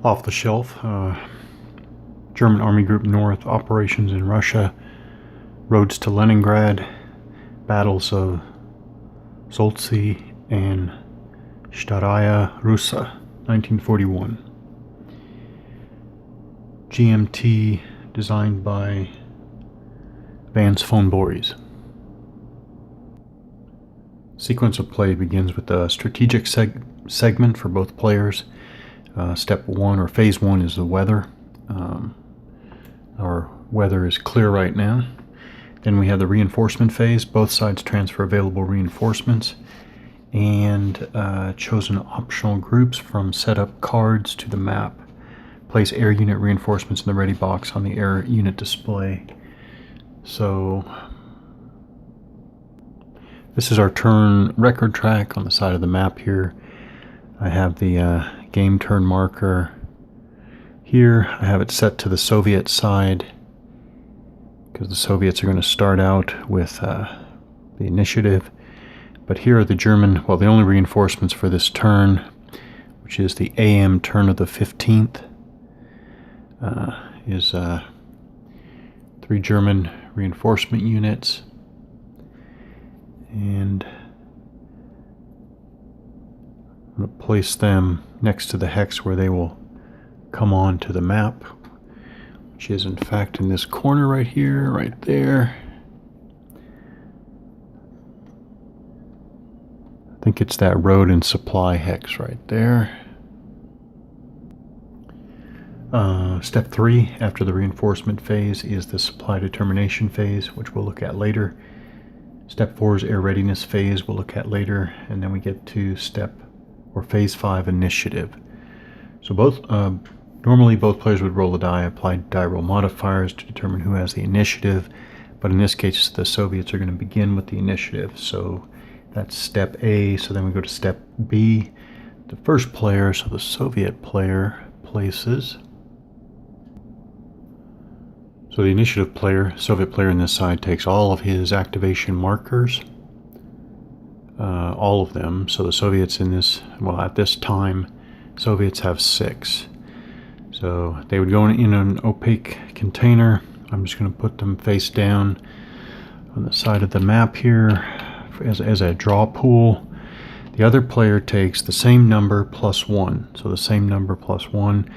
off the shelf. German Army Group North, operations in Russia, roads to Leningrad, battles of Soltsi and Staraya Russa, 1941. GMT designed by Vance von Boris. Sequence of play begins with a strategic segment for both players. Step 1 or phase 1 is the weather. Our weather is clear right now. Then we have the reinforcement phase. Both sides transfer available reinforcements and chosen optional groups from setup cards to the map. Place air unit reinforcements in the ready box on the air unit display. So this is our turn record track on the side of the map here. I have the game turn marker here. I have it set to the Soviet side because the Soviets are going to start out with the initiative. But here are the German, well, the only reinforcements for this turn, which is the AM turn of the 15th, is 3 German reinforcement units. And I'm going to place them next to the hex where they will come on to the map, which is in fact in this corner right here, right there. I think it's that road and supply hex right there. Step 3 after the reinforcement phase is the supply determination phase, which we'll look at later. Step 4 is air readiness phase, we'll look at later, and then we get to step or phase 5 initiative. So normally both players would roll a die, apply die roll modifiers to determine who has the initiative, but in this case the Soviets are going to begin with the initiative. So that's step A. So then we go to step B. The first player, so the Soviet player, places. So the initiative player, Soviet player on this side, takes all of his activation markers, all of them. So the Soviets in this, well, at this time, Soviets have 6. So they would go in an opaque container. I'm just going to put them face down on the side of the map here as a draw pool. The other player takes the same number plus 1. So the same number plus 1.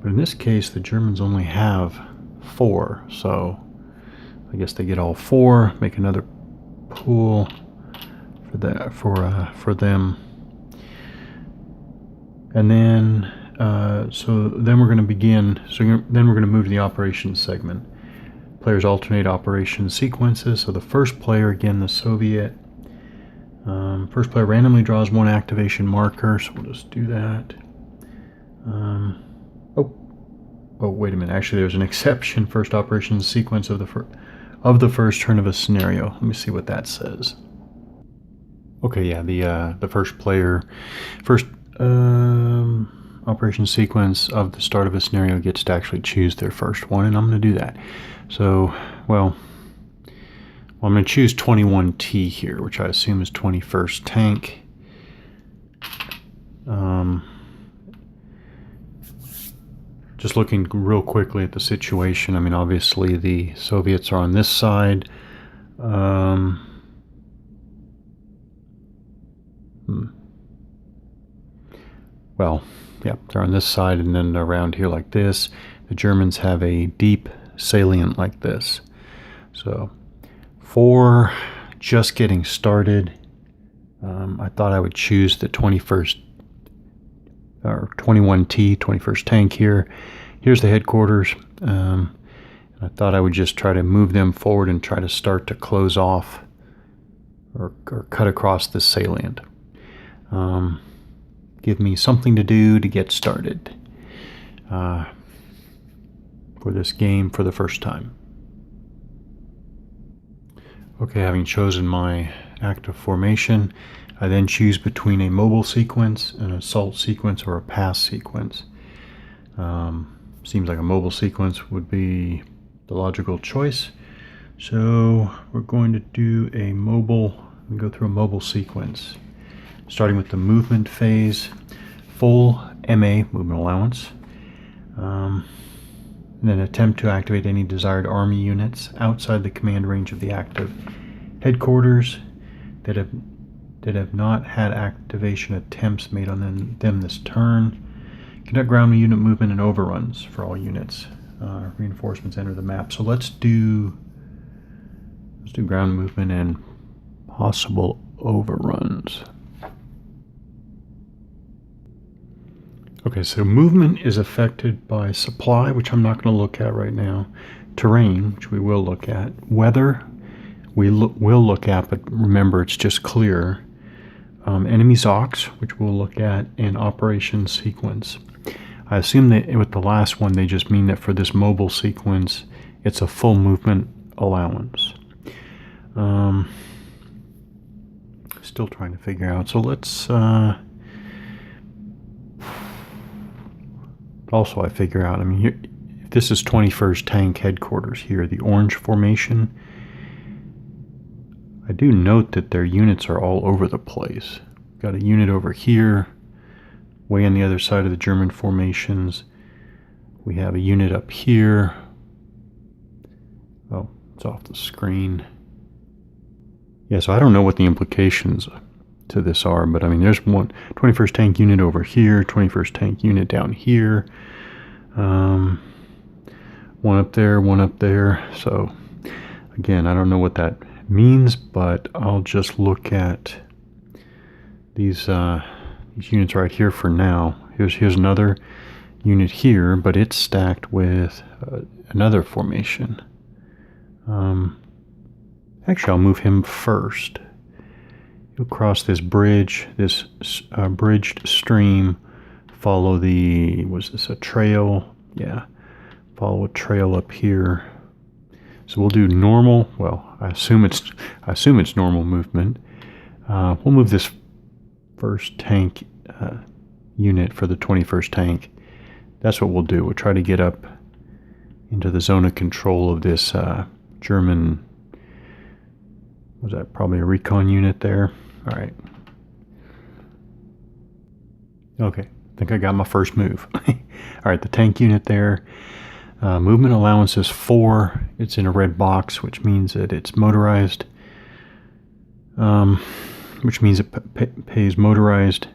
But in this case, the Germans only have 4. So I guess they get all 4. Make another pool for them. And then so then we're going to begin. So then we're going to move to the operations segment. Players alternate operation sequences. So the first player, again the Soviet, first player randomly draws 1 activation marker. So we'll just do that. Oh, wait a minute. Actually, there's an exception. First operations sequence of the first turn of a scenario. Let me see what that says. Okay, yeah, the first player, operation sequence of the start of a scenario gets to actually choose their first one, and I'm going to do that. So, well, I'm going to choose 21T here, which I assume is 21st tank. Just looking real quickly at the situation, I mean, obviously the Soviets are on this side. Well, yeah, they're on this side, and then around here like this. The Germans have a deep salient like this. So, for just getting started, I thought I would choose the 21st or 21T, 21st tank here. Here's the headquarters. I thought I would just try to move them forward and try to start to close off or cut across this salient. Give me something to do to get started for this game for the first time. Okay, having chosen my active formation, I then choose between a mobile sequence, an assault sequence, or a pass sequence. Seems like a mobile sequence would be the logical choice. So we're going to do a mobile, and go through a mobile sequence. Starting with the movement phase, full MA, movement allowance. And then attempt to activate any desired Army units outside the command range of the active headquarters that have not had activation attempts made on them this turn. Conduct ground unit movement and overruns for all units. Reinforcements enter the map. So let's do ground movement and possible overruns. Okay, so movement is affected by supply, which I'm not going to look at right now. Terrain, which we will look at. Weather, will look at, but remember it's just clear. Enemy ZOCs, which we'll look at, and operation sequence. I assume that with the last one, they just mean that for this mobile sequence, it's a full movement allowance. Still trying to figure out. So let's also I figure out. I mean, here, if this is 21st Tank Headquarters here, the orange formation. I do note that their units are all over the place. Got a unit over here, way on the other side of the German formations. We have a unit up here. Oh, it's off the screen. Yeah, so I don't know what the implications to this are, but I mean, there's one 21st Tank unit over here, 21st Tank unit down here, one up there, one up there. So again, I don't know what that means, but I'll just look at these units right here for now. Here's another unit here, but it's stacked with another formation. Actually, I'll move him first. He'll cross this bridge, this bridged stream, follow the, was this a trail? Yeah, follow a trail up here. So we'll do normal, well, I assume it's normal movement. We'll move this first tank unit for the 21st Tank. That's what we'll do. We'll try to get up into the zone of control of this German, was that probably a recon unit there? All right. Okay, I think I got my first move. All right, the tank unit there. Movement allowance is 4. It's in a red box, which means that it's motorized. Which means it pays motorized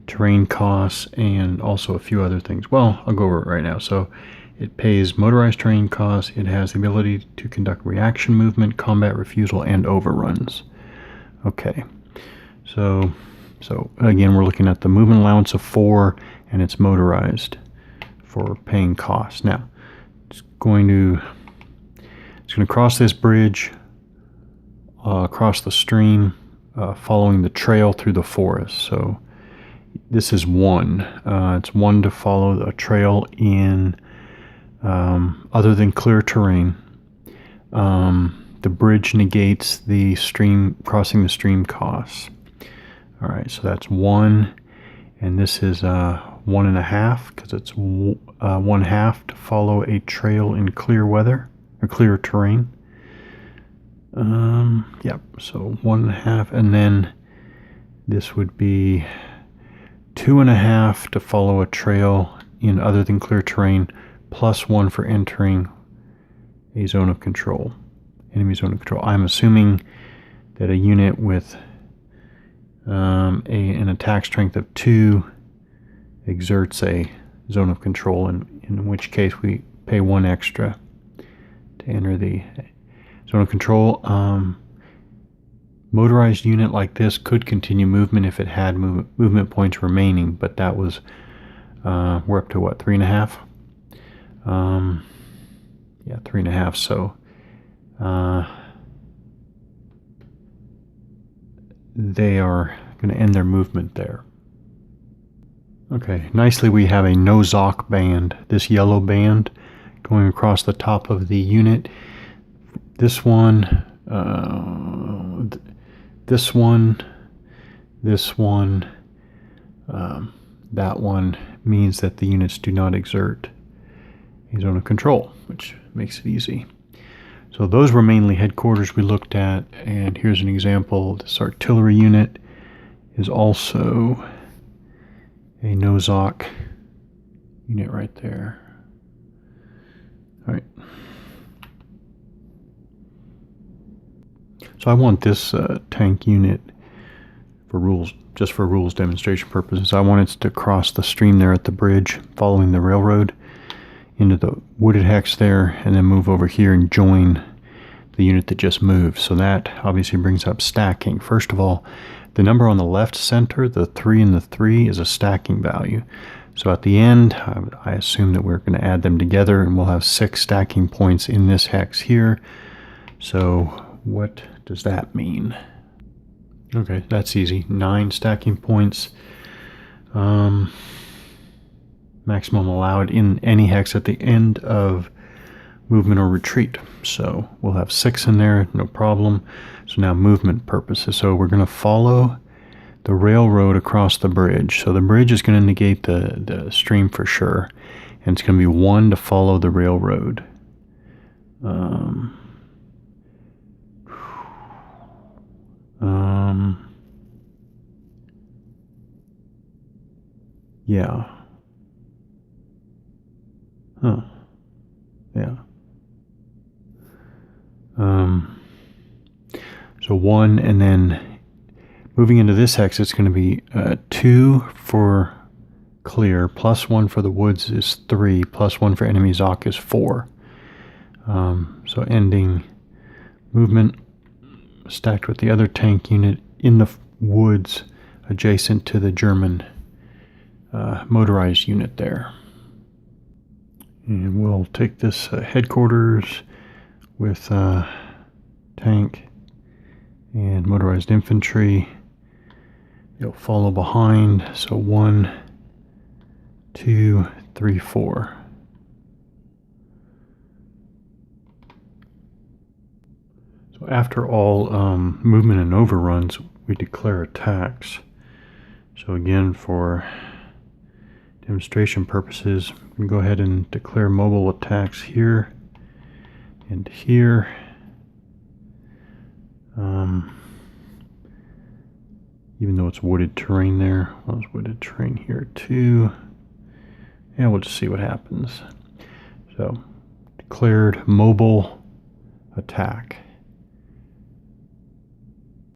terrain costs and also a few other things. Well, I'll go over it right now. So it pays motorized terrain costs. It has the ability to conduct reaction movement, combat refusal, and overruns. Okay, so again, we're looking at the movement allowance of 4, and it's motorized for paying costs. Now, it's going to cross this bridge, across the stream, following the trail through the forest. So this is 1. It's 1 to follow a trail in other than clear terrain. The bridge negates the stream, crossing the stream costs. All right, so that's 1, and this is 1.5 because it's 1/2 to follow a trail in clear weather or clear terrain. Yep, so 1.5, and then this would be 2.5 to follow a trail in other than clear terrain, plus 1 for entering a zone of control, enemy zone of control. I'm assuming that a unit with an attack strength of 2 exerts a zone of control, in which case we pay 1 extra to enter the zone of control. Motorized unit like this could continue movement if it had movement points remaining, but that was, we're up to what, 3.5? Yeah, 3.5, so they are going to end their movement there. Okay, nicely we have a no ZOC band, this yellow band going across the top of the unit. This one, this one, that one means that the units do not exert a zone of control, which makes it easy. So those were mainly headquarters we looked at, and here's an example. This artillery unit is also a no ZOC unit right there. All right. So I want this tank unit for rules, just for rules demonstration purposes. I want it to cross the stream there at the bridge, following the railroad into the wooded hex there, and then move over here and join the unit that just moved. So that obviously brings up stacking. First of all, the number on the left center, the 3 and the 3, is a stacking value. So at the end, I assume that we're going to add them together, and we'll have 6 stacking points in this hex here. So what does that mean? Okay, that's easy. 9 stacking points. Maximum allowed in any hex at the end of movement or retreat. So we'll have 6 in there, no problem. So now movement purposes. So we're going to follow the railroad across the bridge. So the bridge is going to negate the stream for sure. And it's going to be 1 to follow the railroad. Yeah. Huh. Yeah. So 1, and then moving into this hex, it's going to be 2 for clear, plus 1 for the woods is 3, plus 1 for enemy Zoc is 4. So ending movement stacked with the other tank unit in the woods adjacent to the German motorized unit there. And we'll take this headquarters with tank and motorized infantry. You'll follow behind. So 1, 2, 3, 4. So after all movement and overruns, we declare attacks. So again, for demonstration purposes, we can go ahead and declare mobile attacks here and here. Even though it's wooded terrain there, well, it's wooded terrain here too. And we'll just see what happens. So, declared mobile attack.